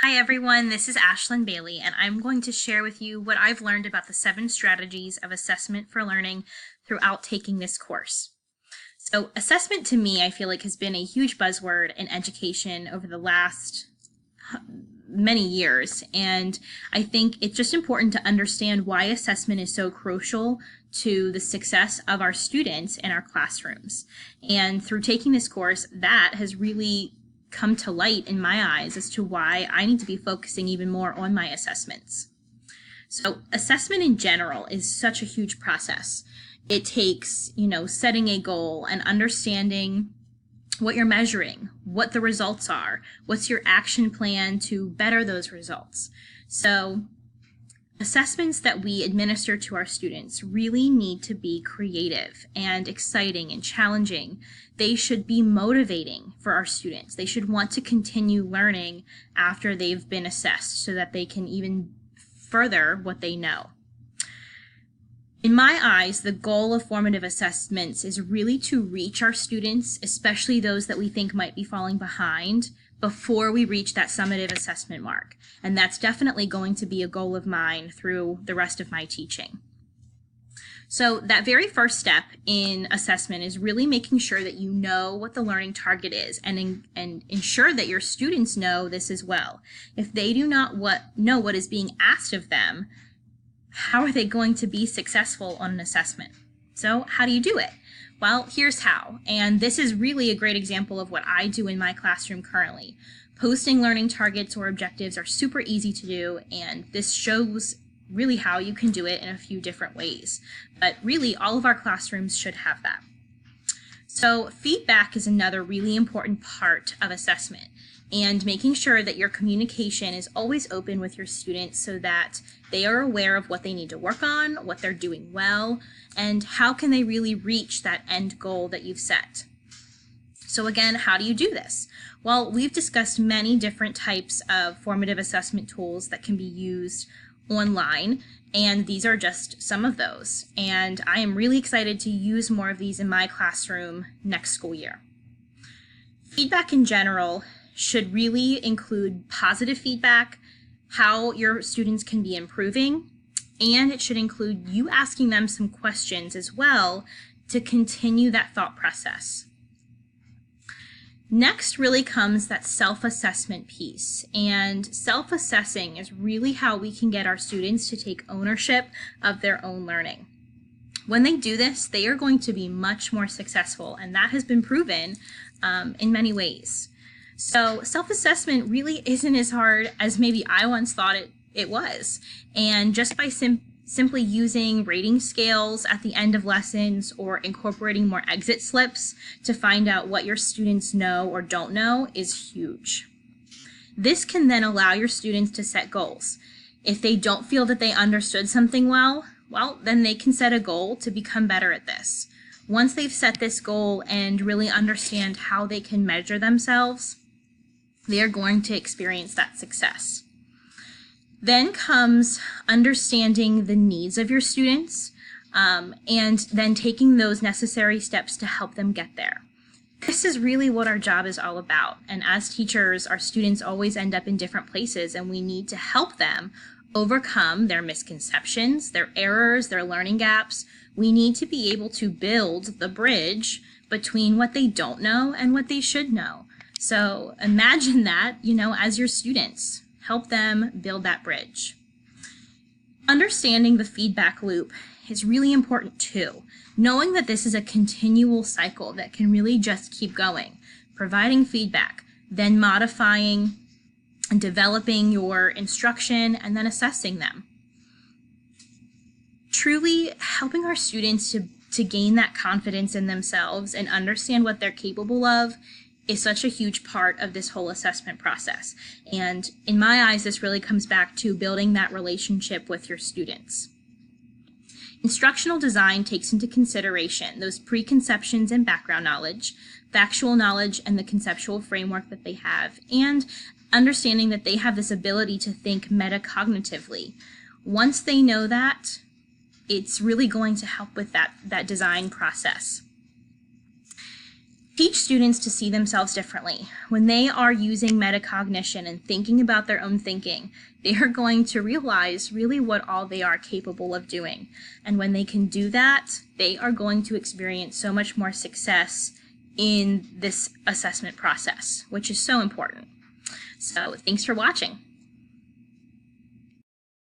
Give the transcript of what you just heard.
Hi everyone, this is Ashlyn Bailey, and I'm going to share with you what I've learned about the 7 strategies of assessment for learning throughout taking this course. So assessment to me, I feel like has been a huge buzzword in education over the last many years, and I think it's just important to understand why assessment is so crucial to the success of our students in our classrooms. And through taking this course, that has really come to light in my eyes as to why I need to be focusing even more on my assessments. So assessment in general is such a huge process. It takes, setting a goal and understanding what you're measuring, what the results are, what's your action plan to better those results. So assessments that we administer to our students really need to be creative and exciting and challenging. They should be motivating for our students. They should want to continue learning after they've been assessed so that they can even further what they know. In my eyes, the goal of formative assessments is really to reach our students, especially those that we think might be falling behind, before we reach that summative assessment mark. And that's definitely going to be a goal of mine through the rest of my teaching. So that very first step in assessment is really making sure that you know what the learning target is and ensure that your students know this as well. If they do not know what is being asked of them, how are they going to be successful on an assessment? So how do you do it? Well, here's how, and this is really a great example of what I do in my classroom currently. Posting learning targets or objectives are super easy to do, and this shows really how you can do it in a few different ways. But really, all of our classrooms should have that. So feedback is another really important part of assessment, and making sure that your communication is always open with your students so that they are aware of what they need to work on, what they're doing well, and how can they really reach that end goal that you've set. So again, how do you do this? Well, we've discussed many different types of formative assessment tools that can be used online, and these are just some of those. And I am really excited to use more of these in my classroom next school year. Feedback in general should really include positive feedback, how your students can be improving, and it should include you asking them some questions as well to continue that thought process. Next really comes that self-assessment piece, and self-assessing is really how we can get our students to take ownership of their own learning. When they do this, they are going to be much more successful, and that has been proven in many ways. So self-assessment really isn't as hard as maybe I once thought it was, and just by simply using rating scales at the end of lessons or incorporating more exit slips to find out what your students know or don't know is huge. This can then allow your students to set goals. If they don't feel that they understood something well, then they can set a goal to become better at this. Once they've set this goal and really understand how they can measure themselves, they are going to experience that success. Then comes understanding the needs of your students and then taking those necessary steps to help them get there. This is really what our job is all about. And as teachers, our students always end up in different places, and we need to help them overcome their misconceptions, their errors, their learning gaps. We need to be able to build the bridge between what they don't know and what they should know. So imagine that, as your students. Help them build that bridge. Understanding the feedback loop is really important too. Knowing that this is a continual cycle that can really just keep going. Providing feedback, then modifying and developing your instruction, and then assessing them. Truly helping our students to gain that confidence in themselves and understand what they're capable of is such a huge part of this whole assessment process. And in my eyes, this really comes back to building that relationship with your students. Instructional design takes into consideration those preconceptions and background knowledge, factual knowledge, and the conceptual framework that they have, and understanding that they have this ability to think metacognitively. Once they know that, it's really going to help with that design process. Teach students to see themselves differently. When they are using metacognition and thinking about their own thinking, they are going to realize really what all they are capable of doing. And when they can do that, they are going to experience so much more success in this assessment process, which is so important. So thanks for watching.